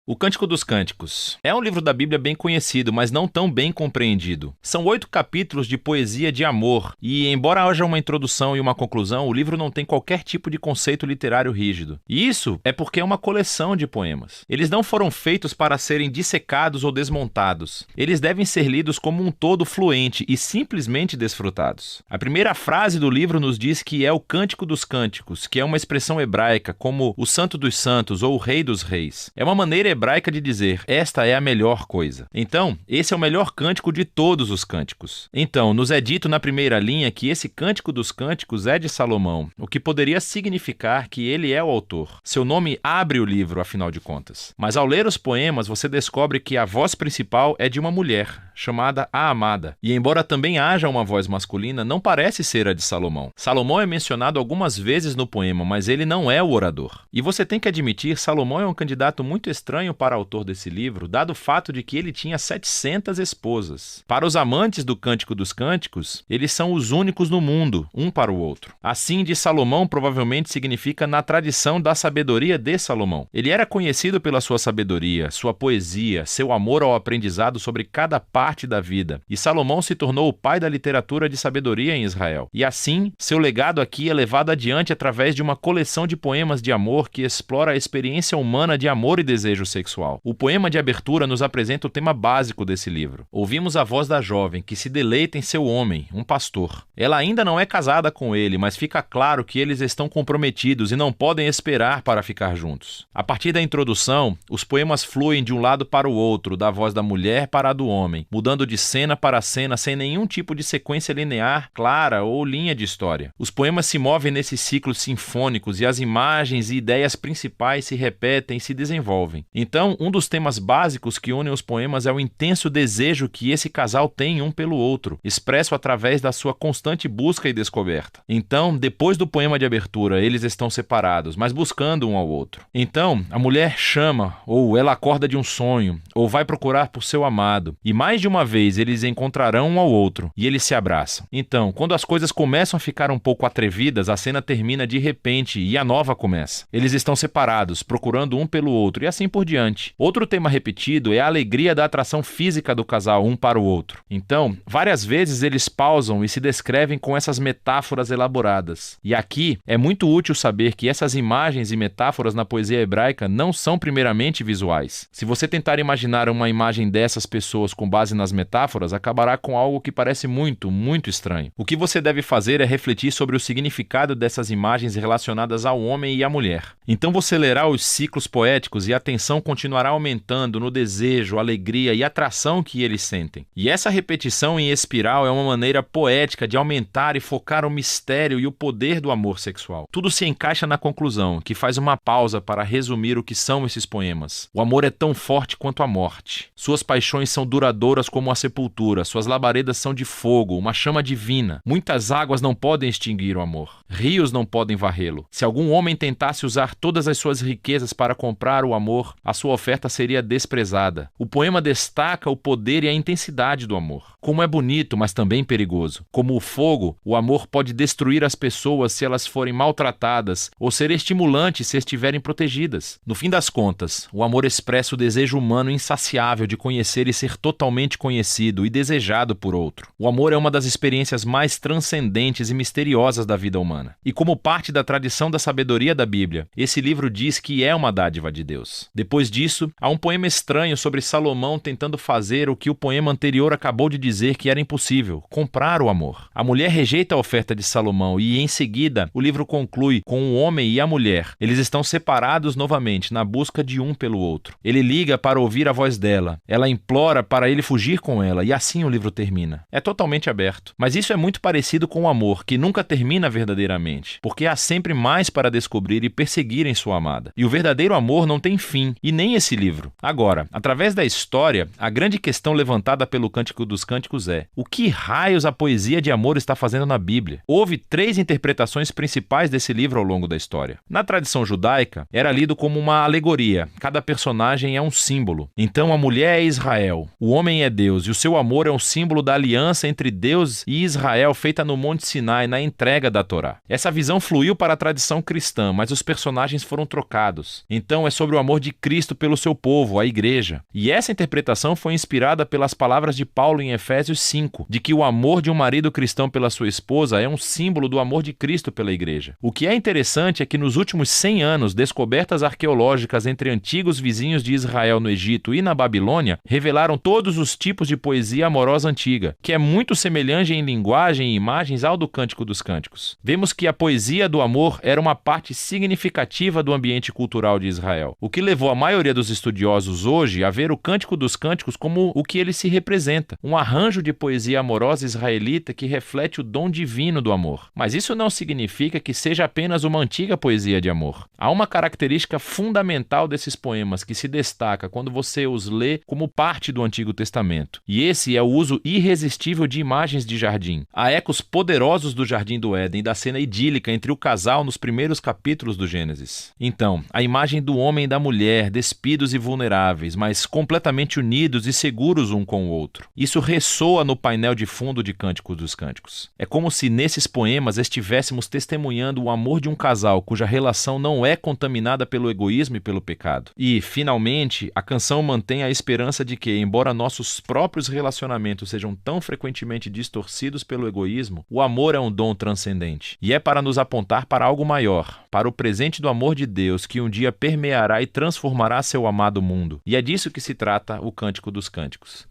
O Cântico dos Cânticos é um livro da Bíblia bem conhecido, mas não tão bem compreendido. São 8 capítulos de poesia de amor, e embora haja uma introdução e uma conclusão, o livro não tem qualquer tipo de conceito literário rígido. E isso é porque é uma coleção de poemas. Eles não foram feitos para serem dissecados ou desmontados. Eles devem ser lidos como um todo fluente e simplesmente desfrutados. A primeira frase do livro nos diz que é o Cântico dos Cânticos, que é uma expressão hebraica como o Santo dos Santos ou o Rei dos Reis. É uma maneira hebraica de dizer, esta é a melhor coisa. Então, esse é o melhor cântico de todos os cânticos. Então, nos é dito na primeira linha que esse Cântico dos Cânticos é de Salomão, o que poderia significar que ele é o autor. Seu nome abre o livro, afinal de contas. Mas ao ler os poemas, você descobre que a voz principal é de uma mulher, chamada a Amada. E embora também haja uma voz masculina, não parece ser a de Salomão. Salomão é mencionado algumas vezes no poema, mas ele não é o orador. E você tem que admitir, Salomão é um candidato muito estranho para autor desse livro, dado o fato de que ele tinha 700 esposas. Para os amantes do Cântico dos Cânticos, eles são os únicos no mundo, um para o outro. Assim, de Salomão provavelmente significa na tradição da sabedoria de Salomão. Ele era conhecido pela sua sabedoria, sua poesia, seu amor ao aprendizado sobre cada parte da vida. E Salomão se tornou o pai da literatura de sabedoria em Israel. E assim, seu legado aqui é levado adiante através de uma coleção de poemas de amor que explora a experiência humana de amor e desejo sexual. O poema de abertura nos apresenta o tema básico desse livro. Ouvimos a voz da jovem que se deleita em seu homem, um pastor. Ela ainda não é casada com ele, mas fica claro que eles estão comprometidos e não podem esperar para ficar juntos. A partir da introdução, os poemas fluem de um lado para o outro, da voz da mulher para a do homem, mudando de cena para cena sem nenhum tipo de sequência linear, clara ou linha de história. Os poemas se movem nesses ciclos sinfônicos e as imagens e ideias principais se repetem e se desenvolvem. Então, um dos temas básicos que unem os poemas é o intenso desejo que esse casal tem um pelo outro, expresso através da sua constante busca e descoberta. Então, depois do poema de abertura, eles estão separados, mas buscando um ao outro. Então, a mulher chama, ou ela acorda de um sonho, ou vai procurar por seu amado, e mais de uma vez eles encontrarão um ao outro, e eles se abraçam. Então, quando as coisas começam a ficar um pouco atrevidas, a cena termina de repente e a nova começa. Eles estão separados, procurando um pelo outro, e assim por diante. Outro tema repetido é a alegria da atração física do casal um para o outro. Então, várias vezes eles pausam e se descrevem com essas metáforas elaboradas. E aqui é muito útil saber que essas imagens e metáforas na poesia hebraica não são primeiramente visuais. Se você tentar imaginar uma imagem dessas pessoas com base nas metáforas, acabará com algo que parece muito, muito estranho. O que você deve fazer é refletir sobre o significado dessas imagens relacionadas ao homem e à mulher. Então você lerá os ciclos poéticos e a tensão continuará aumentando no desejo, alegria e atração que eles sentem. E essa repetição em espiral é uma maneira poética de aumentar e focar o mistério e o poder do amor sexual. Tudo se encaixa na conclusão, que faz uma pausa para resumir o que são esses poemas. O amor é tão forte quanto a morte. Suas paixões são duradouras como a sepultura, suas labaredas são de fogo, uma chama divina. Muitas águas não podem extinguir o amor. Rios não podem varrê-lo. Se algum homem tentasse usar todas as suas riquezas para comprar o amor, a sua oferta seria desprezada. O poema destaca o poder e a intensidade do amor. Como é bonito, mas também perigoso. Como o fogo, o amor pode destruir as pessoas se elas forem maltratadas ou ser estimulante se estiverem protegidas. No fim das contas, o amor expressa o desejo humano insaciável de conhecer e ser totalmente conhecido e desejado por outro. O amor é uma das experiências mais transcendentes e misteriosas da vida humana. E como parte da tradição da sabedoria da Bíblia, esse livro diz que é uma dádiva de Deus. Depois disso, há um poema estranho sobre Salomão tentando fazer o que o poema anterior acabou de dizer que era impossível: comprar o amor. A mulher rejeita a oferta de Salomão e, em seguida, o livro conclui com o homem e a mulher. Eles estão separados novamente, na busca de um pelo outro. Ele liga para ouvir a voz dela. Ela implora para ele fugir com ela, e assim o livro termina. É totalmente aberto. Mas isso é muito parecido com o amor, que nunca termina verdadeiramente, porque há sempre mais para descobrir e perseguir em sua amada. E o verdadeiro amor não tem fim, e nem esse livro. Agora, através da história, a grande questão levantada pelo Cântico dos Cânticos é: o que raios a poesia de amor está fazendo na Bíblia? Houve 3 interpretações principais desse livro ao longo da história. Na tradição judaica, era lido como uma alegoria. Cada personagem é um símbolo. Então a mulher é Israel, o homem é Deus, e o seu amor é um símbolo da aliança entre Deus e Israel feita no Monte Sinai, na entrega da Torá. Essa visão fluiu para a tradição cristã, mas os personagens foram trocados. Então é sobre o amor de Cristo pelo seu povo, a igreja. E essa interpretação foi inspirada pelas palavras de Paulo em Efésios 5, de que o amor de um marido cristão pela sua esposa é um símbolo do amor de Cristo pela igreja. O que é interessante é que nos últimos 100 anos, descobertas arqueológicas entre antigos vizinhos de Israel no Egito e na Babilônia revelaram todos os tipos de poesia amorosa antiga, que é muito semelhante em linguagem e imagens ao do Cântico dos Cânticos. Vemos que a poesia do amor era uma parte significativa do ambiente cultural de Israel, o que levou a maioria dos estudiosos hoje a ver o Cântico dos Cânticos como o que ele se representa, um arranjo de poesia amorosa israelita que reflete o dom divino do amor. Mas isso não significa que seja apenas uma antiga poesia de amor. Há uma característica fundamental desses poemas que se destaca quando você os lê como parte do Antigo Testamento, e esse é o uso irresistível de imagens de jardim. Há ecos poderosos do Jardim do Éden e da cena idílica entre o casal nos primeiros capítulos do Gênesis. Então, a imagem do homem e da mulher, despidos e vulneráveis, mas completamente unidos e seguros um com o outro. Isso ressoa no painel de fundo de Cânticos dos Cânticos. É como se nesses poemas estivéssemos testemunhando o amor de um casal cuja relação não é contaminada pelo egoísmo e pelo pecado. E, finalmente, a canção mantém a esperança de que, embora nossos próprios relacionamentos sejam tão frequentemente distorcidos pelo egoísmo, o amor é um dom transcendente. E é para nos apontar para algo maior, para o presente do amor de Deus que um dia permeará e transformará seu amado mundo. E é disso que se trata o Cântico dos Cânticos.